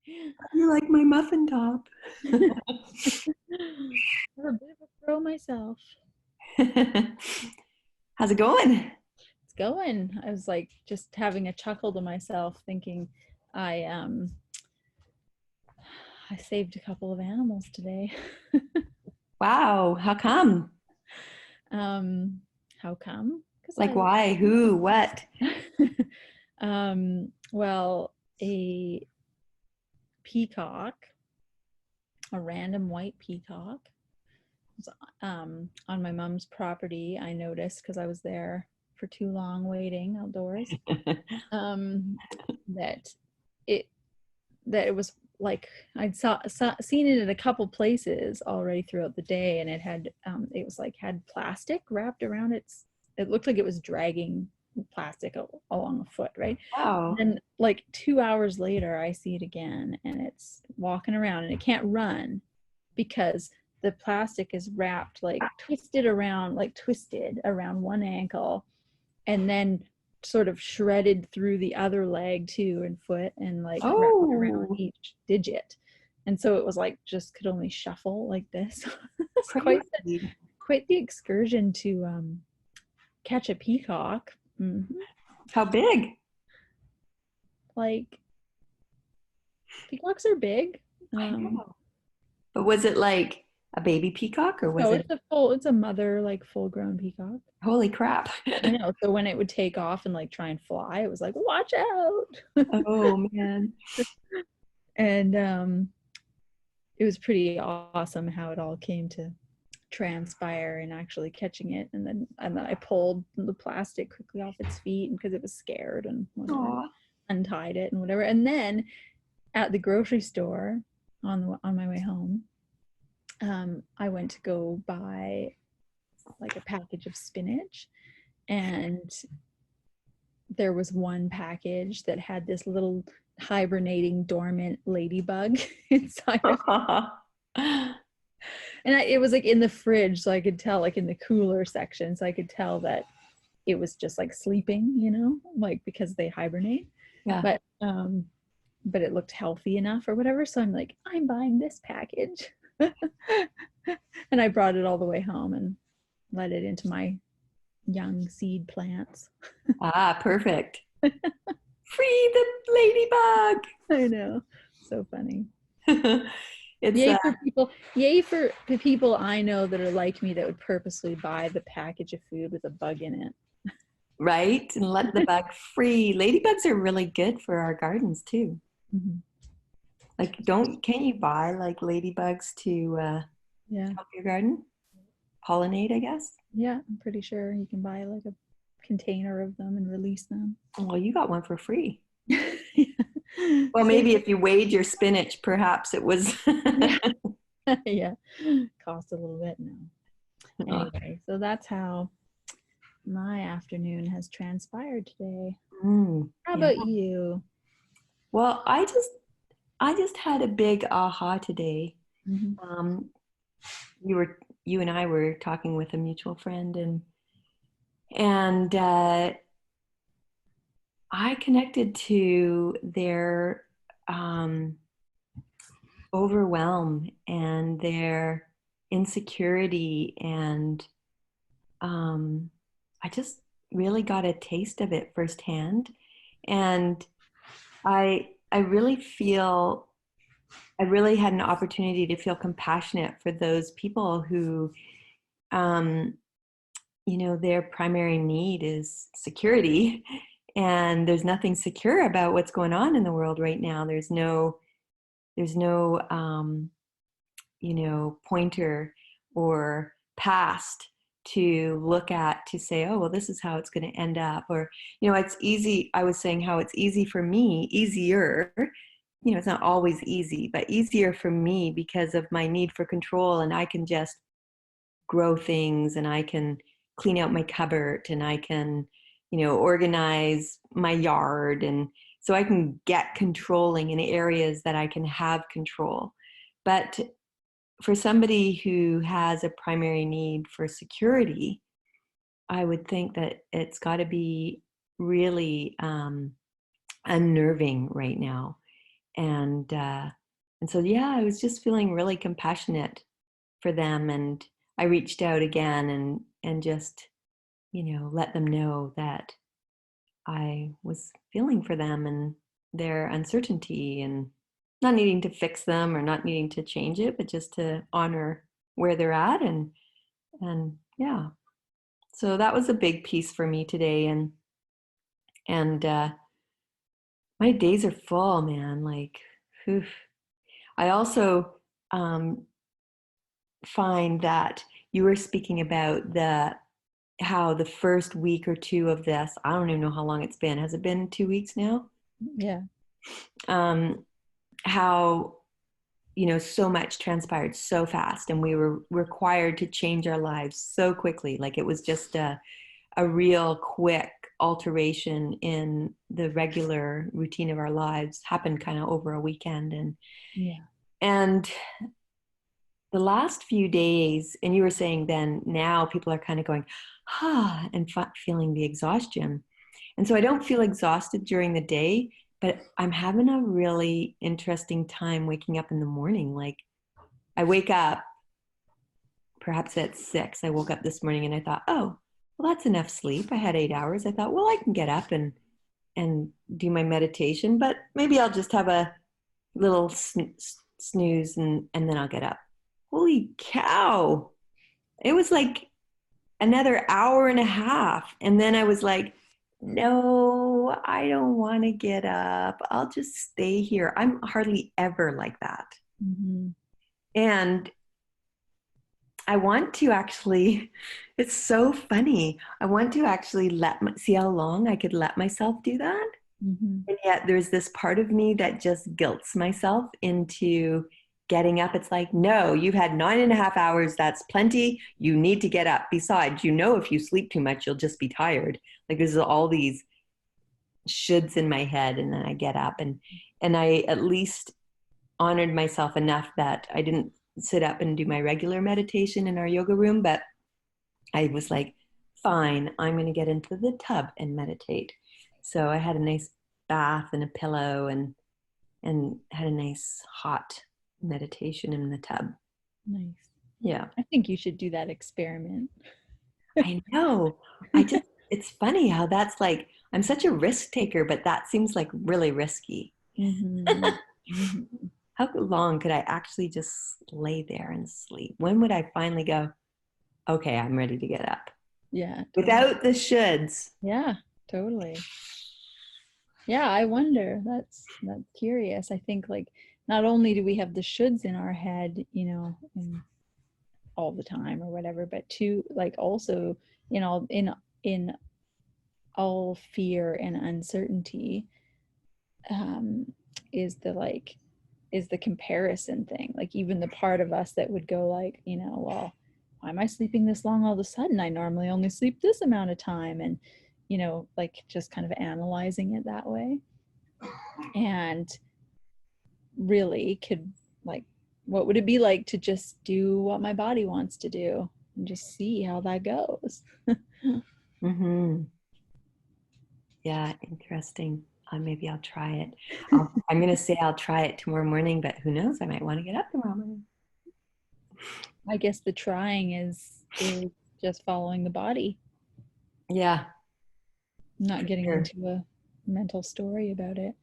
You're like my muffin top. I'm a bit of a pro myself. How's it going? It's going. I was like just having a chuckle to myself, thinking I um I saved a couple of animals today. Wow, how come? um, how come? Because Like why? Who? What? well, a peacock, a random white peacock, was on my mom's property. I noticed because I was there for too long waiting outdoors. Um, that it that it was like seen it in a couple places already throughout the day, and it was like had plastic wrapped around its. It looked like it was dragging plastic along a foot, right? And Wow. then like 2 hours later, I see it again, and it's walking around, and it can't run because the plastic is wrapped like twisted around one ankle, and then sort of shredded through the other leg too and foot, and like wrapped around Oh, each digit. And so it was like just could only shuffle like this. It's crazy. quite the excursion to catch a peacock. How big? Like peacocks are big. I um know. But was it like a baby peacock or was no, it it's a mother, like full grown peacock. holy crap? I know. So when it would take off and like try and fly, it was like, watch out. Oh man. And it was pretty awesome how it all came to transpire and actually catching it. And then I pulled the plastic quickly off its feet because it was scared and whatever, Oh, untied it and whatever. And then at the grocery store on my way home, I went to go buy like a package of spinach, and there was one package that had this little hibernating dormant ladybug inside of it. And it was like in the fridge, so I could tell, like in the cooler section, so I could tell that it was just like sleeping, like because they hibernate. yeah. But it looked healthy enough or whatever, so I'm like, I'm buying this package. And I brought it all the way home and let it into my young seed plants. Ah, perfect. Free the ladybug. I know, so funny. It's Yay for people I know that are like me, that would purposely buy the package of food with a bug in it. right, and let the bug free. Ladybugs are really good for our gardens too. Mhm. Like, can't you buy like ladybugs to Yeah, help your garden? Pollinate, I guess. yeah, I'm pretty sure you can buy like a container of them and release them. Well, you got one for free. Well, Save maybe if you weighed your spinach, perhaps it was. Yeah, yeah, cost a little bit now. Anyway, so that's how my afternoon has transpired today. How Yeah. about you? Well, I just had a big aha today. Mhm. Um, you and I were talking with a mutual friend, and I connected to their um, overwhelm and their insecurity, and um, I just really got a taste of it firsthand. And I really feel I really had an opportunity to feel compassionate for those people who, um, their primary need is security, and there's nothing secure about what's going on in the world right now. There's no pointer or past to look at to say, oh, well, this is how it's going to end up. Or, it's easy. I was saying how it's easy for me, easier. It's not always easy, but easier for me because of my need for control. And I can just grow things, and I can clean out my cupboard, and I can, organize my yard. And so I can get controlling in areas that I can have control. But for somebody who has a primary need for security, I would think that it's got to be really unnerving right now. And so, yeah, I was just feeling really compassionate for them. And I reached out again and just, let them know that I was feeling for them and their uncertainty, and not needing to fix them or not needing to change it, but just to honor where they're at. And yeah, so that was a big piece for me today. And my days are full, man. Like, whew. I also um, find that you were speaking about how the first week or two of this, I don't even know how long it's been. Has it been 2 weeks now? Yeah. Um, how, so much transpired so fast, and we were required to change our lives so quickly. Like, it was just a real quick alteration in the regular routine of our lives, happened kind of over a weekend. Yeah. And the last few days, and you were saying then now people are kind of going, and feeling the exhaustion. And so I don't feel exhausted during the day, but I'm having a really interesting time waking up in the morning. Like, I wake up perhaps at 6. I woke up this morning and I thought, oh, well, that's enough sleep. I had 8 hours. I thought, well, I can get up and do my meditation, but maybe I'll just have a little snooze and then I'll get up. Holy cow. It was like another hour and a half. And then I was like, no, I don't want to get up. I'll just stay here. I'm hardly ever like that. Mm-hmm. And I want to actually, it's so funny. I want to actually see how long I could let myself do that. Mm-hmm. And yet there's this part of me that just guilts myself into getting up. It's like, no, you've had 9.5 hours. That's plenty. You need to get up. Besides, if you sleep too much, you'll just be tired. Like, there's all these shoulds in my head. And then I get up and I at least honored myself enough that I didn't sit up and do my regular meditation in our yoga room, but I was like, fine, I'm going to get into the tub and meditate. So I had a nice bath and a pillow and had a nice hot meditation in the tub. Nice. Yeah. I think you should do that experiment. I know. It's funny how that's like, I'm such a risk taker, but that seems like really risky. Mm-hmm. Mm-hmm. How long could I actually just lay there and sleep? When would I finally go, okay, I'm ready to get up? Yeah. Totally. Without the shoulds. Yeah, totally. Yeah, I wonder. That's curious. I think, like, not only do we have the shoulds in our head, and all the time or whatever, but two, like, also, in all fear and uncertainty, um is the comparison thing. Like, even the part of us that would go, like, well, why am I sleeping this long all of a sudden? I normally only sleep this amount of time. And like, just kind of analyzing it that way. And really could, like, what would it be like to just do what my body wants to do and just see how that goes? Mm-hmm. Yeah, interesting. Maybe I'll try it. I'm going to say I'll try it tomorrow morning, but who knows? I might want to get up tomorrow morning. I guess the trying is just following the body, Yeah, not getting sure. into a mental story about it.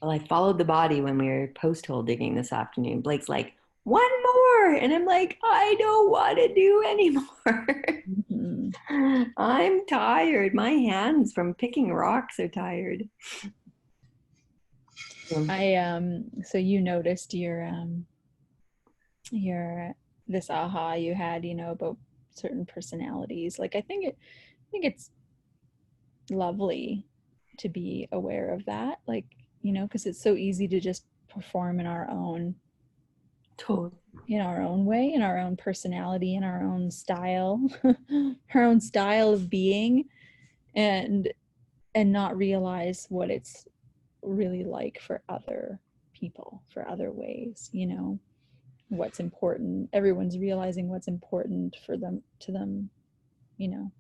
Well, I followed the body when we were post hole digging this afternoon. Blake's like, one more. And I'm like, I don't want to do anymore. Mm-hmm. I'm tired. My hands from picking rocks are tired. So you noticed your this aha you had, about certain personalities. Like, I think it's lovely to be aware of that, like, because it's so easy to just perform Totally. in our own way, in our own personality, in our own style, our own style of being, and not realize what it's really like for other people, for other ways, what's important. Everyone's realizing what's important for them, to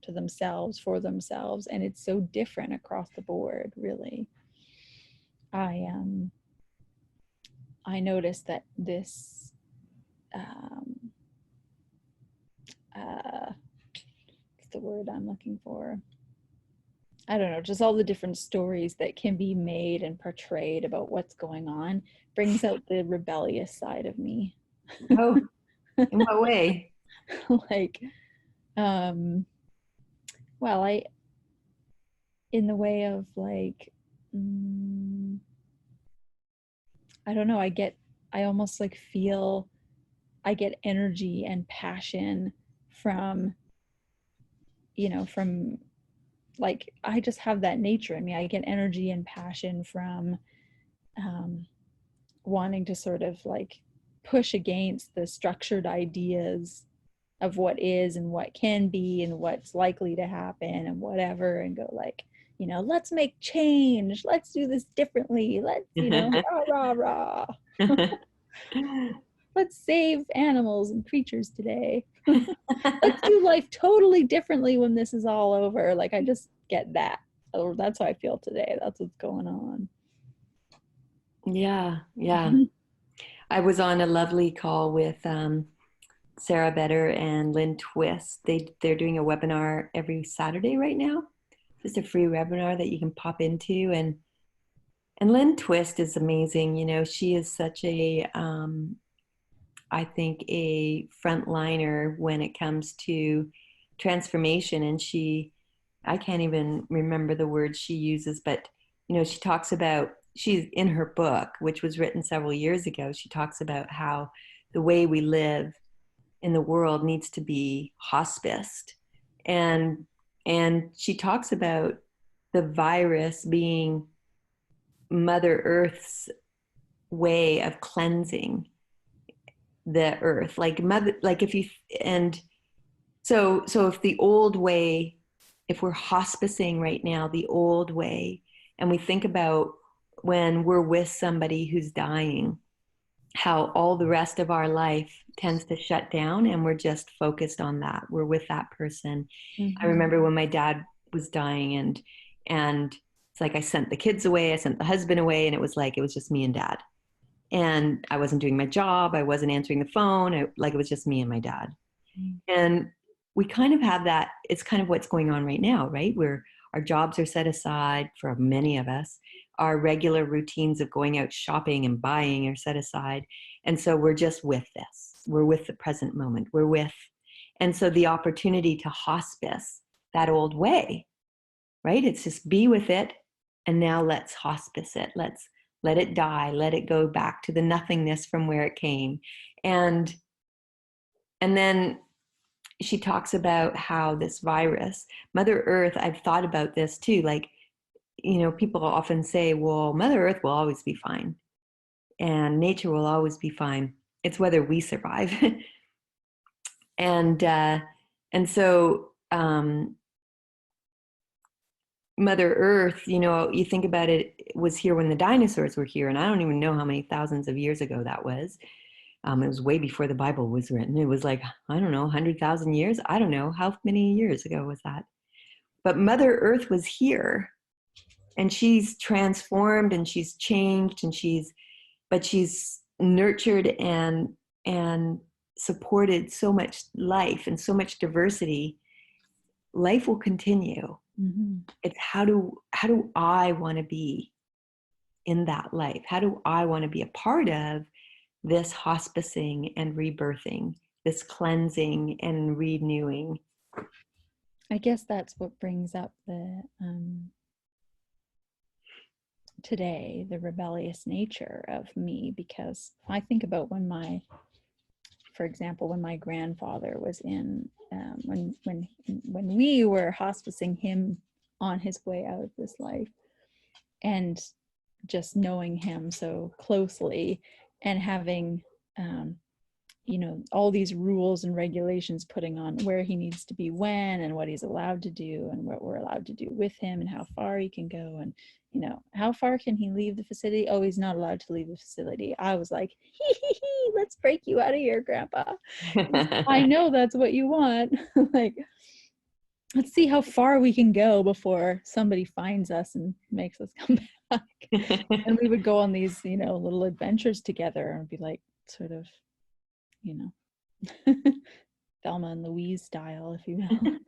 themselves, for themselves, and it's so different across the board, really. I I noticed that this, um, what's the word I'm looking for? I don't know, just all the different stories that can be made and portrayed about what's going on brings out the rebellious side of me. Oh, in what way? Like, um, well, in the way of like, mm, I don't know, I almost like feel, I get energy and passion from, from like, I just have that nature in me. I get energy and passion from um, wanting to sort of like push against the structured ideas of what is and what can be and what's likely to happen and whatever, and go like, let's make change, let's do this differently, let's, rah rah rah, let's save animals and creatures today. Let's do life totally differently when this is all over. Like, I just get that. Oh, that's how I feel today. That's what's going on. Yeah, yeah. I was on a lovely call with Sarah Better and Lynn Twist. They're doing a webinar every Saturday right now. Just a free webinar that you can pop into, and Lynn Twist is amazing. You know, she is such a I think a frontliner when it comes to transformation, and I can't even remember the words she uses, but you know, she talks about, she's in her book, which was written several years ago. She talks about how the way we live in the world needs to be hospiced, and she talks about the virus being Mother Earth's way of cleansing the earth, like mother, like if you, and so if the old way, if we're hospicing right now the old way, and we think about when we're with somebody who's dying, how all the rest of our life tends to shut down and we're just focused on that, we're with that person. I remember when my dad was dying, and it's like I sent the kids away, I sent the husband away, and it was like it was just me and dad, and I wasn't doing my job, I wasn't answering the phone, like it was just me and my dad. And we kind of have that, it's kind of what's going on right now, right? Where our jobs are set aside for many of us, our regular routines of going out shopping and buying are set aside, and so we're just with this, we're with the present moment, we're with, and so the opportunity to hospice that old way, right? It's just be with it, and now let's hospice it, let's let it die, let it go back to the nothingness from where it came. And then she talks about how this virus, Mother Earth, I've thought about this too, like, you know, people often say, well, Mother Earth will always be fine and nature will always be fine, it's whether we survive. and so Mother Earth, you know, you think about it, was here when the dinosaurs were here, and I don't even know how many thousands of years ago that was. It was way before the Bible was written. It was like, I don't know, 100,000 years. I don't know. How many years ago was that? But Mother Earth was here, and she's transformed and she's changed, and but she's nurtured and supported so much life and so much diversity. Life will continue. It's how do I want to be in that life? How do I want to be a part of this hospicing and rebirthing, this cleansing and renewing? I guess that's what brings up the today, the rebellious nature of me, because I think about for example, when my grandfather was in, when we were hospicing him on his way out of this life, and just knowing him so closely, and having all these rules and regulations putting on where he needs to be when, and what he's allowed to do, and what we're allowed to do with him, and how far he can go, and how far can he leave the facility. Oh, he's not allowed to leave the facility. I was like, let's break you out of here, Grandpa. I know that's what you want. Like, let's see how far we can go before somebody finds us and makes us come back. And we would go on these, little adventures together and be like, sort of, you know, Thelma and Louise style, if you will.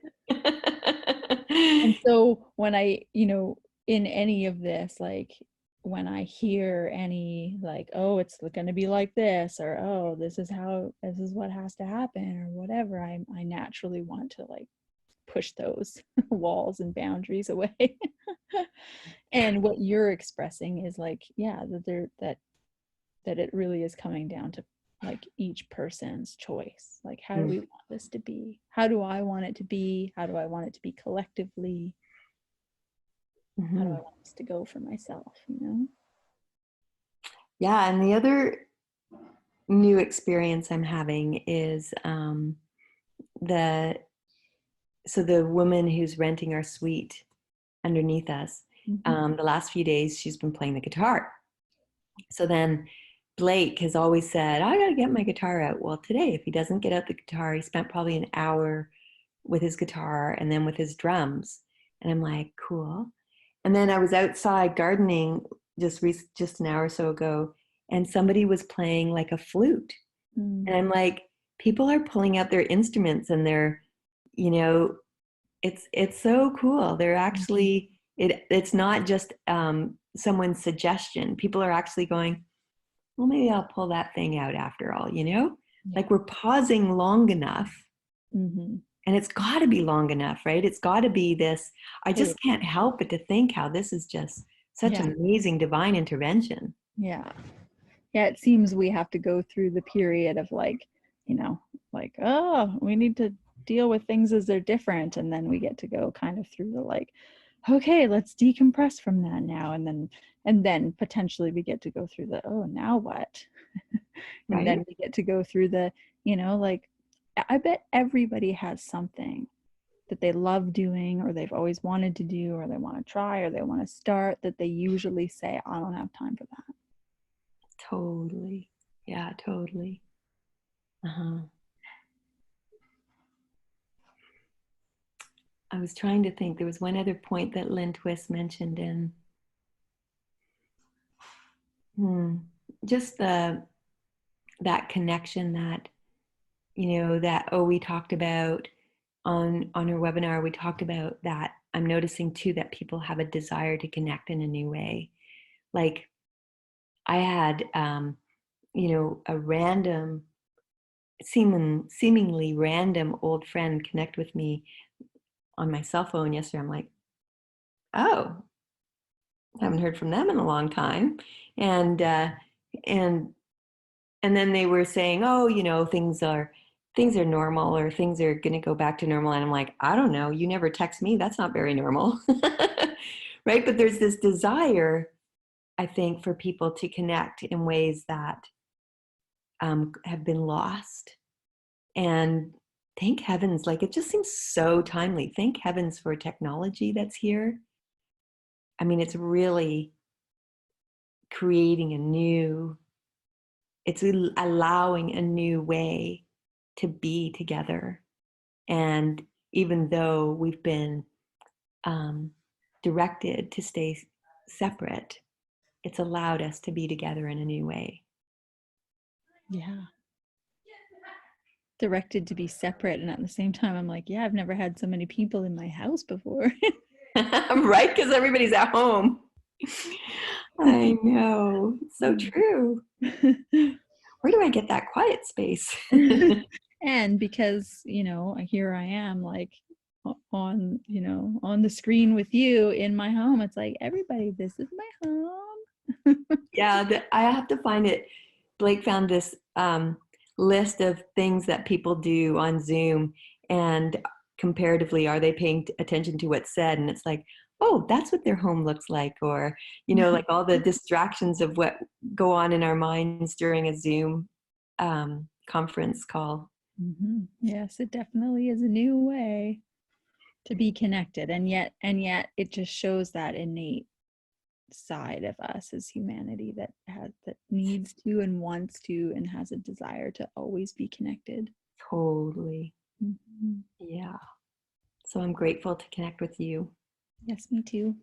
And so when I, in any of this, like when I hear any like, oh, it's going to be like this, or oh, this is what has to happen, or whatever, I naturally want to like push those walls and boundaries away. And what you're expressing is like, yeah, that it really is coming down to like each person's choice. Like, how do we want this to be? How do I want it to be? How do I want it to be collectively? How do I want this to go for myself, Yeah, and the other new experience I'm having is the woman who's renting our suite underneath us, the last few days she's been playing the guitar. So then Blake has always said, I got to get my guitar out. Well, today, if he doesn't get out the guitar, he spent probably an hour with his guitar and then with his drums. And I'm like, cool. And then I was outside gardening just an hour or so ago, and somebody was playing like a flute. And I'm like, people are pulling out their instruments, and they're, it's so cool. They're actually, it's not just someone's suggestion. People are actually going, well, maybe I'll pull that thing out after all, like we're pausing long enough. And it's got to be long enough, right? It's got to be this. I just can't help but to think how this is just such amazing divine intervention. Yeah. It seems we have to go through the period of like, like, oh, we need to deal with things as they're different. And then we get to go kind of through the like, okay, let's decompress from that now. And then potentially we get to go through the, oh, now what? And Right? then we get to go through the, like, I bet everybody has something that they love doing, or they've always wanted to do, or they want to try, or they want to start, that they usually say, I don't have time for that. Totally. Yeah, totally. I was trying to think. There was one other point that Lynn Twist mentioned in just that connection that, we talked about on her webinar. We talked about that. I'm noticing too that people have a desire to connect in a new way. Like I had, a random, seemingly random old friend connect with me on my cell phone yesterday. I'm like, oh, I haven't heard from them in a long time. And then they were saying, oh, things are normal, or things are going to go back to normal. And I'm like, I don't know. You never text me. That's not very normal. Right. But there's this desire, I think, for people to connect in ways that have been lost. And thank heavens, like it just seems so timely. Thank heavens for technology that's here. I mean, it's really creating it's allowing a new way to be together. And even though we've been directed to stay separate, it's allowed us to be together in a new way. Yeah. Directed to be separate, and at the same time I'm like, yeah, I've never had so many people in my house before. Right, because everybody's at home. I know, it's so true. Where do I get that quiet space? And because here I am, like on on the screen with you in my home, it's like, everybody, this is my home. Yeah, I have to find it. Blake found this list of things that people do on Zoom, and comparatively, are they paying attention to what's said? And it's like, oh, that's what their home looks like, or like all the distractions of what go on in our minds during a Zoom conference call. Yes, it definitely is a new way to be connected, and yet it just shows that innate side of us as humanity that needs to and wants to and has a desire to always be connected. Totally. Yeah, So I'm grateful to connect with you. Yes, me too.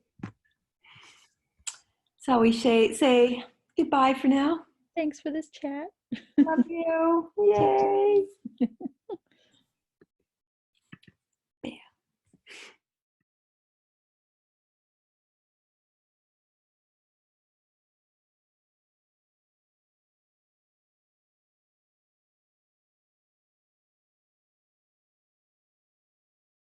So we say goodbye for now. Thanks for this chat. Love you.